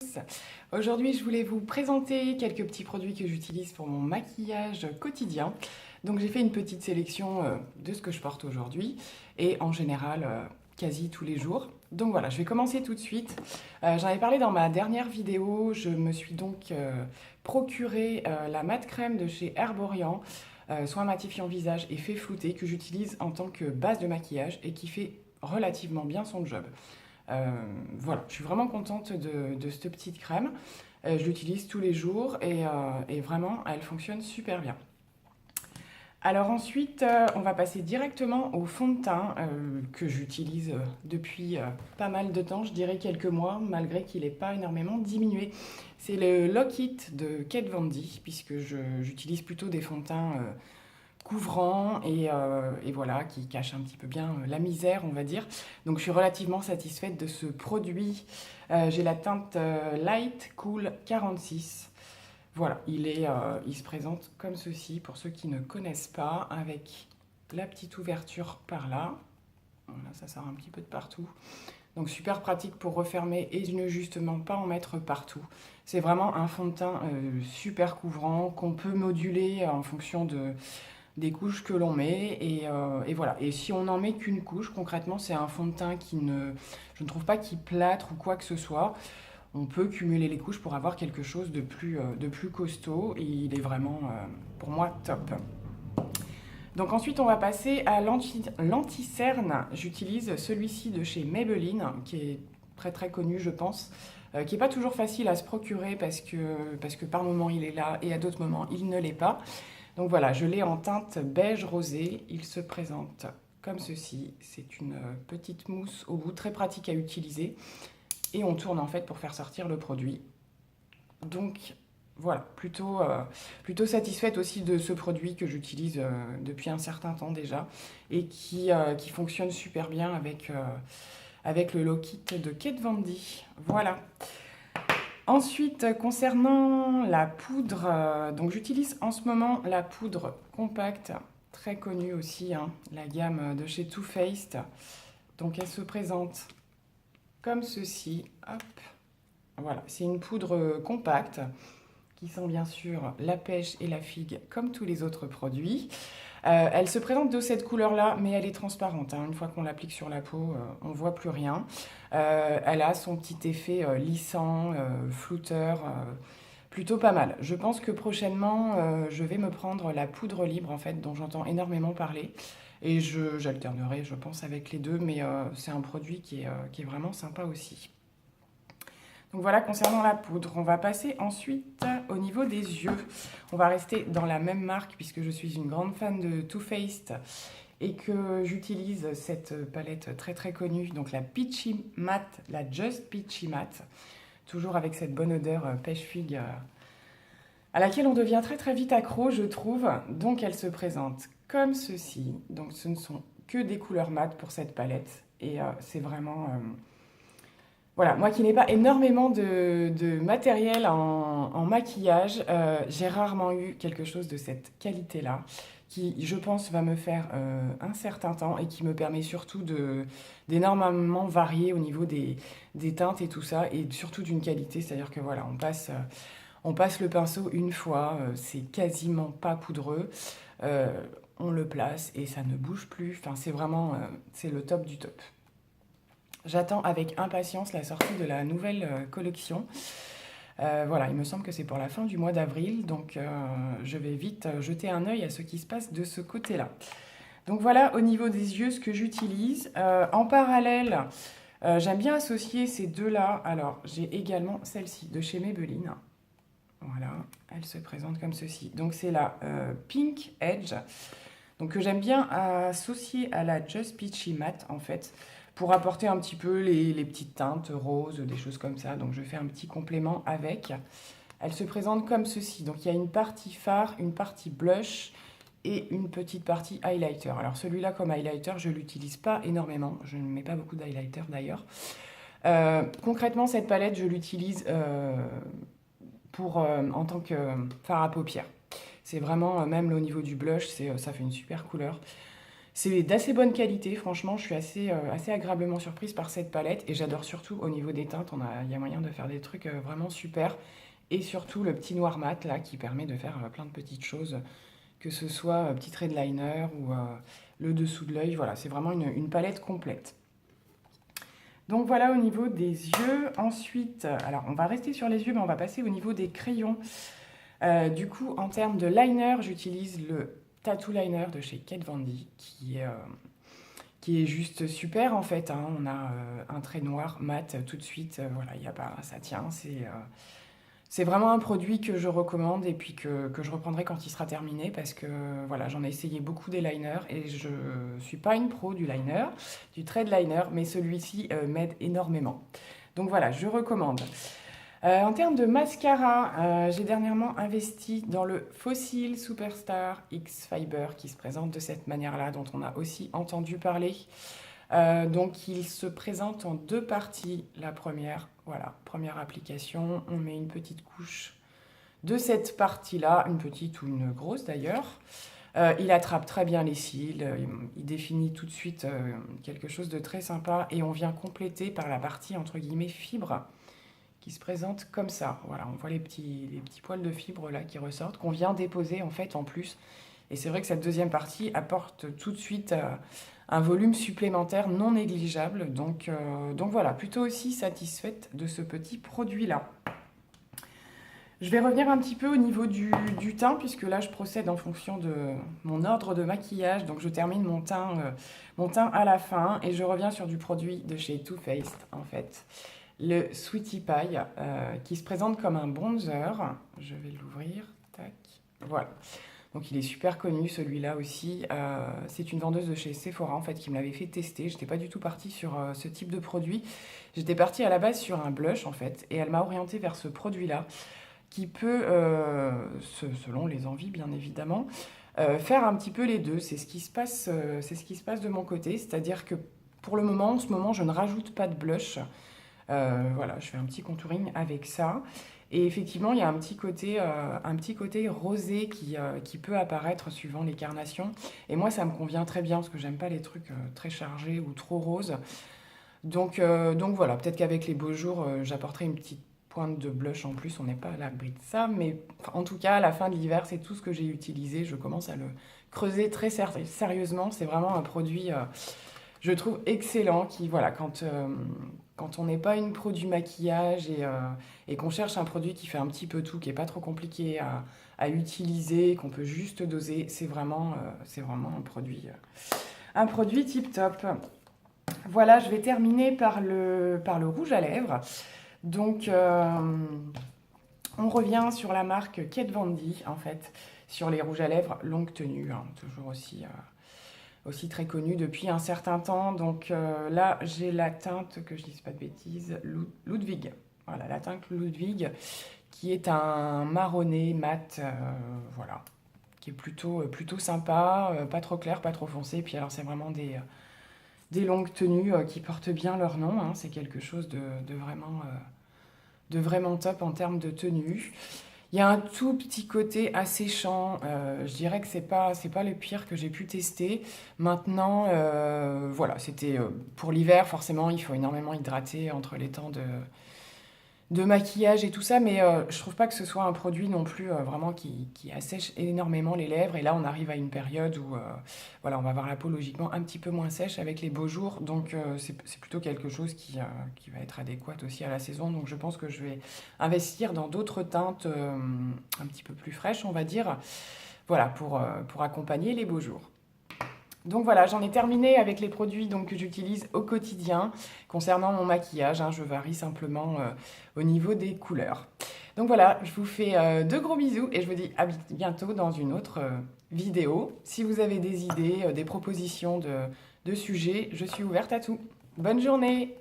tous. Aujourd'hui, je voulais vous présenter quelques petits produits que j'utilise pour mon maquillage quotidien. Donc, j'ai fait une petite sélection de ce que je porte aujourd'hui et en général quasi tous les jours. Donc voilà, je vais commencer tout de suite. J'en avais parlé dans ma dernière vidéo. Je me suis donc procuré la mat crème de chez Herborian, soin matifiant visage et fait flouter, que j'utilise en tant que base de maquillage et qui fait relativement bien son job. Voilà, je suis vraiment contente de cette petite crème. Je l'utilise tous les jours et vraiment, elle fonctionne super bien. Alors ensuite, on va passer directement au fond de teint que j'utilise depuis pas mal de temps, je dirais quelques mois, malgré qu'il n'ait pas énormément diminué. C'est le Lock It de Kat Von D, puisque j'utilise plutôt des fonds de teint couvrant et voilà, qui cache un petit peu bien la misère, on va dire. Donc je suis relativement satisfaite de ce produit. J'ai la teinte Light Cool 46. Voilà, il se présente comme ceci pour ceux qui ne connaissent pas, avec la petite ouverture par là. Voilà, ça sort un petit peu de partout. Donc super pratique pour refermer et ne justement pas en mettre partout. C'est vraiment un fond de teint super couvrant qu'on peut moduler en fonction des couches que l'on met et voilà. Et si on n'en met qu'une couche, concrètement, c'est un fond de teint je ne trouve pas qu'il plâtre ou quoi que ce soit. On peut cumuler les couches pour avoir quelque chose de plus costaud et il est vraiment, pour moi, top. Donc ensuite, on va passer à l'anti-cerne. J'utilise celui-ci de chez Maybelline, qui est très très connu, je pense, qui n'est pas toujours facile à se procurer parce que par moments il est là et à d'autres moments il ne l'est pas. Donc voilà, je l'ai en teinte beige rosé. Il se présente comme ceci. C'est une petite mousse au bout, très pratique à utiliser. Et on tourne en fait pour faire sortir le produit. Donc voilà, plutôt satisfaite aussi de ce produit que j'utilise depuis un certain temps déjà et qui fonctionne super bien avec le Lock It de Kat Von D. Voilà. Ensuite, concernant la poudre, donc j'utilise en ce moment la poudre compacte, très connue aussi, hein, la gamme de chez Too Faced. Donc elle se présente comme ceci. Hop. Voilà, c'est une poudre compacte qui sent bien sûr la pêche et la figue comme tous les autres produits. Elle se présente de cette couleur-là, mais elle est transparente, hein. Une fois qu'on l'applique sur la peau, on ne voit plus rien. Elle a son petit effet lissant, flouteur, plutôt pas mal. Je pense que prochainement, je vais me prendre la poudre libre, en fait, dont j'entends énormément parler. Et j'alternerai, je pense, avec les deux, mais c'est un produit qui est vraiment sympa aussi. Donc voilà, concernant la poudre, on va passer ensuite au niveau des yeux. On va rester dans la même marque puisque je suis une grande fan de Too Faced et que j'utilise cette palette très très connue, donc la Peachy Matte, la Just Peachy Matte, toujours avec cette bonne odeur pêche-figue à laquelle on devient très très vite accro, je trouve. Donc elle se présente comme ceci. Donc ce ne sont que des couleurs mates pour cette palette et c'est vraiment... Voilà, moi qui n'ai pas énormément de matériel en maquillage, j'ai rarement eu quelque chose de cette qualité-là, qui, je pense, va me faire un certain temps et qui me permet surtout d'énormément varier au niveau des teintes et tout ça, et surtout d'une qualité, c'est-à-dire que voilà, on passe le pinceau une fois, c'est quasiment pas poudreux, on le place et ça ne bouge plus, enfin c'est vraiment, c'est le top du top. J'attends avec impatience la sortie de la nouvelle collection. Voilà, il me semble que c'est pour la fin du mois d'avril, donc je vais vite jeter un œil à ce qui se passe de ce côté-là. Donc voilà, au niveau des yeux, ce que j'utilise. En parallèle, j'aime bien associer ces deux-là. Alors, j'ai également celle-ci de chez Maybelline. Voilà, elle se présente comme ceci. Donc c'est la Pink Edge, donc que j'aime bien associer à la Just Peachy Matte, en fait, pour apporter un petit peu les petites teintes roses, des choses comme ça. Donc je fais un petit complément avec. Elle se présente comme ceci. Donc il y a une partie fard, une partie blush et une petite partie highlighter. Alors celui-là comme highlighter, je ne l'utilise pas énormément. Je ne mets pas beaucoup d'highlighter d'ailleurs. Concrètement, cette palette, je l'utilise en tant que fard à paupières. C'est vraiment, même au niveau du blush, ça fait une super couleur. C'est d'assez bonne qualité, franchement, je suis assez agréablement surprise par cette palette et j'adore surtout au niveau des teintes, il y a moyen de faire des trucs vraiment super. Et surtout le petit noir mat là qui permet de faire plein de petites choses, que ce soit petit trait de liner ou le dessous de l'œil, voilà, c'est vraiment une palette complète. Donc voilà au niveau des yeux. Ensuite, alors on va rester sur les yeux, mais on va passer au niveau des crayons. Du coup, en termes de liner, j'utilise le Tattoo Liner de chez Kat Von D, qui est juste super en fait, hein. On a un trait noir mat tout de suite, voilà, y a pas, ça tient, c'est vraiment un produit que je recommande et puis que je reprendrai quand il sera terminé parce que voilà, j'en ai essayé beaucoup des liners et je suis pas une pro du liner, du trait de liner, mais celui-ci m'aide énormément. Donc voilà, je recommande. En termes de mascara, j'ai dernièrement investi dans le Fossil Superstar X Fiber qui se présente de cette manière-là, dont on a aussi entendu parler. Donc il se présente en deux parties. La première, voilà, première application, on met une petite couche de cette partie-là, une petite ou une grosse d'ailleurs. Il attrape très bien les cils, il définit tout de suite quelque chose de très sympa et on vient compléter par la partie entre guillemets fibre qui se présente comme ça. Voilà, on voit les petits poils de fibre là qui ressortent, qu'on vient déposer en fait en plus. Et c'est vrai que cette deuxième partie apporte tout de suite un volume supplémentaire non négligeable. Donc voilà, plutôt aussi satisfaite de ce petit produit-là. Je vais revenir un petit peu au niveau du teint, puisque là je procède en fonction de mon ordre de maquillage. Donc je termine mon teint à la fin et je reviens sur du produit de chez Too Faced en fait. Le Sweetie Pie qui se présente comme un bronzer. Je vais l'ouvrir, tac, voilà. Donc il est super connu celui-là aussi. C'est une vendeuse de chez Sephora en fait qui me l'avait fait tester. J'étais pas du tout partie sur ce type de produit. J'étais partie à la base sur un blush en fait et elle m'a orientée vers ce produit-là qui peut, selon les envies bien évidemment, faire un petit peu les deux. C'est ce qui se passe, de mon côté. C'est-à-dire que pour le moment, en ce moment, je ne rajoute pas de blush. Voilà, je fais un petit contouring avec ça. Et effectivement, il y a un petit côté rosé qui peut apparaître suivant les carnations. Et moi, ça me convient très bien parce que j'aime pas les trucs très chargés ou trop roses. Donc voilà, peut-être qu'avec les beaux jours, j'apporterai une petite pointe de blush en plus. On n'est pas à l'abri de ça. Mais en tout cas, à la fin de l'hiver, c'est tout ce que j'ai utilisé. Je commence à le creuser très sérieusement. C'est vraiment un produit, je trouve, excellent qui, voilà, quand on n'est pas une pro du maquillage et qu'on cherche un produit qui fait un petit peu tout, qui n'est pas trop compliqué à utiliser, qu'on peut juste doser, c'est vraiment un produit tip top. Voilà, je vais terminer par le rouge à lèvres. Donc, on revient sur la marque Kat Von D, en fait, sur les rouges à lèvres longue tenue, hein, toujours aussi très connue depuis un certain temps. Donc là, j'ai la teinte, que je ne dise pas de bêtises, Ludwig. Voilà, la teinte Ludwig, qui est un marronné mat, voilà, qui est plutôt sympa, pas trop clair, pas trop foncé. Puis alors, c'est vraiment des longues tenues qui portent bien leur nom, hein. C'est quelque chose de vraiment top en termes de tenue. Il y a un tout petit côté asséchant, je dirais que c'est pas le pire que j'ai pu tester. Maintenant, voilà, c'était pour l'hiver, forcément, il faut énormément hydrater entre les temps de maquillage et tout ça, mais je trouve pas que ce soit un produit non plus vraiment qui assèche énormément les lèvres. Et là, on arrive à une période où voilà, on va avoir la peau logiquement un petit peu moins sèche avec les beaux jours, donc c'est plutôt quelque chose qui va être adéquat aussi à la saison. Donc je pense que je vais investir dans d'autres teintes un petit peu plus fraîches, on va dire, voilà, pour accompagner les beaux jours. Donc voilà, j'en ai terminé avec les produits donc, que j'utilise au quotidien. Concernant mon maquillage, hein, je varie simplement au niveau des couleurs. Donc voilà, je vous fais de gros bisous et je vous dis à bientôt dans une autre vidéo. Si vous avez des idées, des propositions de sujets, je suis ouverte à tout. Bonne journée!